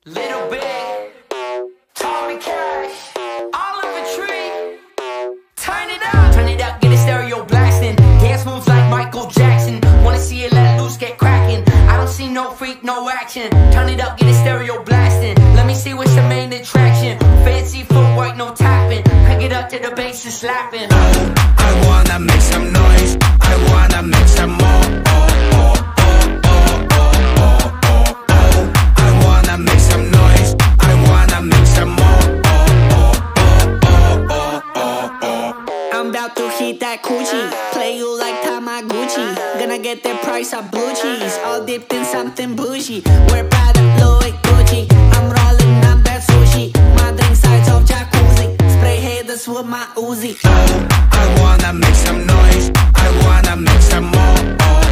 Little bit, Tommy Cash, Oliver Tree. Turn it up, get the stereo blasting. Dance moves like Michael Jackson. Wanna see it let loose, get cracking. I don't see no freak, no action. Turn it up, get the stereo blasting. Let me see what's the main attraction. Fancy footwork, no tapping. Crank it up to the bass and slapping. I wanna make some noise. I wanna make some more. I wanna make some noise. I wanna make some more. I'm about to hit that coochie, play you like Tamaguchi. Gonna get the price of blue cheese, all dipped in something bougie. We're Prada, Louis, Gucci. I'm rolling up that sushi. My drink size of jacuzzi. Spray haters with my Uzi. I wanna make some noise. I wanna make some more.